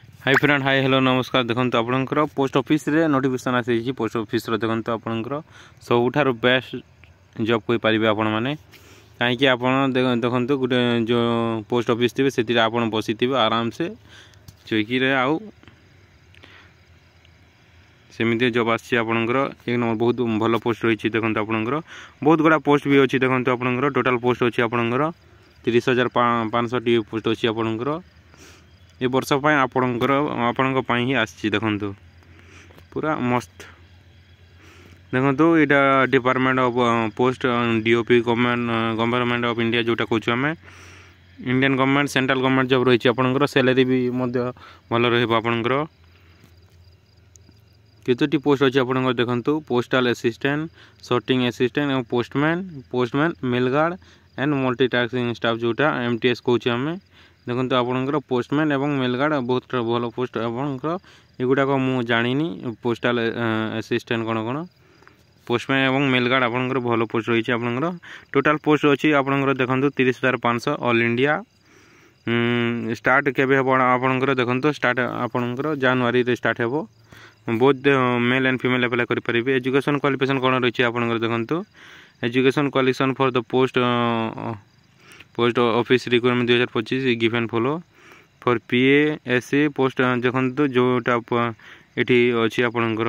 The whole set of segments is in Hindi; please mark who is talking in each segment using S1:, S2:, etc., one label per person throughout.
S1: हाय फ्रेंड हाय हेलो नमस्कार। देखो आपंकर पोस्ट ऑफिस रे नोटिफिकेशन आसी पोस्ट ऑफिस देखो आपंकर सबुठार बेस्ट जॉब कोई पारे आपण मैंने कहीं आप देखो गोटे जो पोस्ट ऑफिस थे से आप बसी थे आराम से चुईकी आउ सेमती जॉब आसपणकर एक नंबर बहुत भल पोस्ट रही। देखो आपंकर बहुत गुड़ा पोस्ट भी अच्छी। देखो आपंकर टोटाल पोस्ट अच्छी आपंकर 30,500 पोस्ट अच्छी आपंकर ये वर्ष आपणकर ही आसी। देखो पूरा मस्त देखो यहाँ department of post DOP government of India जोटा कहूँ आम Indian government central government job रही आपंकर सैलरी भी भल रहा। केतोटी पोस्ट अच्छी आपंकर देखो पोस्टल असिस्टेंट सॉर्टिंग असिस्टेंट और postman mail guard and multitasking staff जोटा एमटीएस कहूँ आम। देखो आपंकर पोस्टमैन और मेल गार्ड बहुत भल पोस्ट आपंकर युवाक मुझे जानी पोस्टल असिस्टेंट कौन कौन पोस्टमैन और मेल गार्ड आपंकर भल पोस्ट रही आपंकर टोटाल पोस्ट अच्छी आपंकर देखो 30,500 ऑल इंडिया स्टार्ट केबे आपंकर देखो स्टार्ट आपंकर जनवरी रे स्टार्ट हेबो। Both male and female apply कर पारे। एजुकेशन क्वालिफिकेशन कौन रही आपंकर देखो education qualification for the post office requirement 2025 given follow for PA SA post देखो जोटा ये अच्छी आपंकर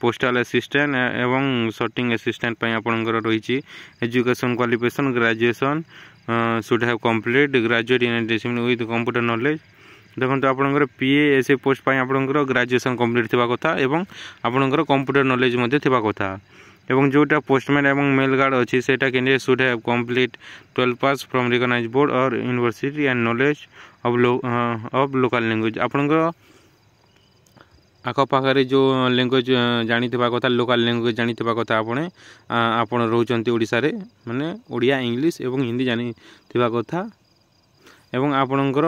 S1: पोस्टल असिस्टेंट एवं सॉर्टिंग असिस्टेंट आपंकर रही। Education qualification graduation should have complete graduate in addition with computer knowledge. देखो आपंकर पीए एसए पोस्ट आपंकर ग्रेजुएशन कंप्लीट थिबा कथा एवं आपंकर कंप्यूटर नॉलेज मध्य थिबा कथा एवं जोटा पोस्टमैन एवं मेल गार्ड अच्छी से candidate should have complete 12 pass from recognised board और university and knowledge of local language. आपंकर आखपाखे जो लैंग्वेज जानी कथा लोकल लैंग्वेज जानी कथा आपण रोचंती ओडिशा रे माने ओडिया इंग्लिश एवं हिंदी जानी कथा एवं आपणकर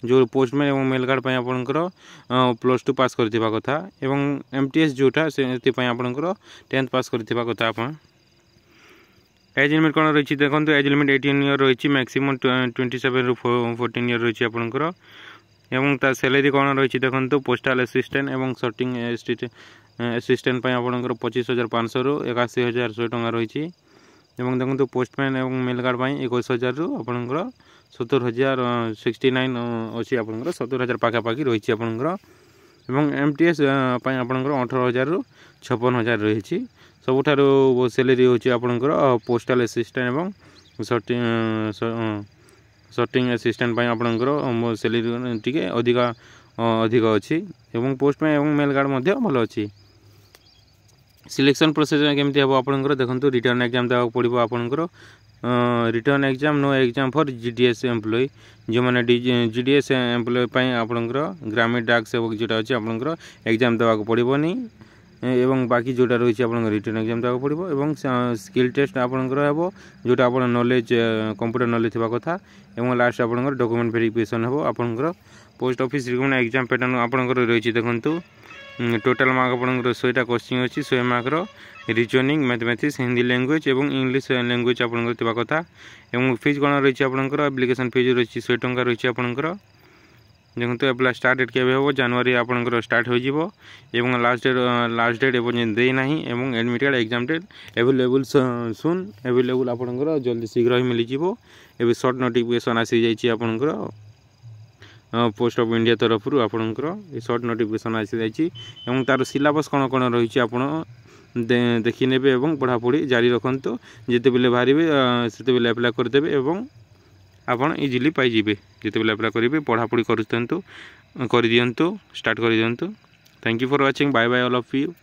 S1: जो पोस्टमैन एवं मेल गार्ड आपणकर +2 पास करथिबा कथा एवं एमटीएस जोटा से आपणकर 10th पास करथिबा कथा। आपण एज लिमिट कौन रही देखो एज लिमिट 18 ईयर रही मैक्सिमम 27 ରୁ 14 ईयर रही आपणकर एवं ता सैलरी कौन रही देखो पोस्टल असिस्टेंट एवं सॉर्टिंग असिस्टेंट आपणकर 25,500 ରୁ 81,100 टंका रही एवं देखो पोस्टमैन एवं मेल गार्ड 21,000 ରୁ आपणकर 70,069 अच्छी आपंकर 70,000 पाखापाखि रही आपंकर एवं एमटीएस आपंकर 18,000 ରୁ 56,000 रही। सबुठार सैलरी होची आपंकर पोस्टल असिस्टेंट एवं सॉर्टिंग असिस्टेंट आपंकर सैलरी टिके अधिक अच्छी एवं पोस्टमैन एवं मेल गार्ड मध्य भल अच्छी। सिलेक्शन प्रोसेस केमती हम आपंकर देखो रिटर्न एग्जाम देवा पड़ो आपंकर written exam no exam for GDS employ जो मैंने जीडीएस एम्प्लॉय आपंकर ग्रामीण डाक सेवक जोटा अच्छी आपंकर एग्जाम देवा पड़ोनी एवं बाकी जोटा रही आप रिटर्न एग्जाम देवा पड़ो एवं स्किल टेस्ट आपंकर हे जोटा आप नॉलेज कंप्यूटर नॉलेज थी कथा एवं लास्ट आपंकर डॉक्यूमेंट वेरिफिकेशन हे आपंकर post office recruitment exam pattern आपंकर रही देखो टोटाल मार्क आपंकर 100टा क्वेश्चन अच्छी 100 mark reasoning mathematics Hindi language एवं इंग्लिश लैंग्वेज आपंकर थिबा कथा एवं फीस कौन रही आपंकर एप्लिकेशन फीस रही 100 टंका रही आपंकर। देखो एप्लाई स्टार्ट डेट केबे हो जनवरी आपंकर स्टार्ट हो जिवो एवं लास्ट डेट एवं दे नाही एवं admit card exam date available soon available आपंकर जल्दी शीघ्र ही मिल जिवो। एबे शॉर्ट नोटिफिकेशन आसी जाइछि आपंकर पोस्ट ऑफ इंडिया तरफ आपंकर शॉर्ट नोटिफिकेशन आसी जाइछि एवं तार सिलेबस कौन कौन रही आपन देखी नेबे एवं पढ़ापढ़ी जारी रखंतु जिते बेले बाहर से अप्लाई करदेवे एवं आपन इजिली पाइबे जिते बेले अप्लाई करेंगे पढ़ापढ़ी कर दिंतु स्टार्ट कर दिंतु। Thank you for watching bye bye all of you.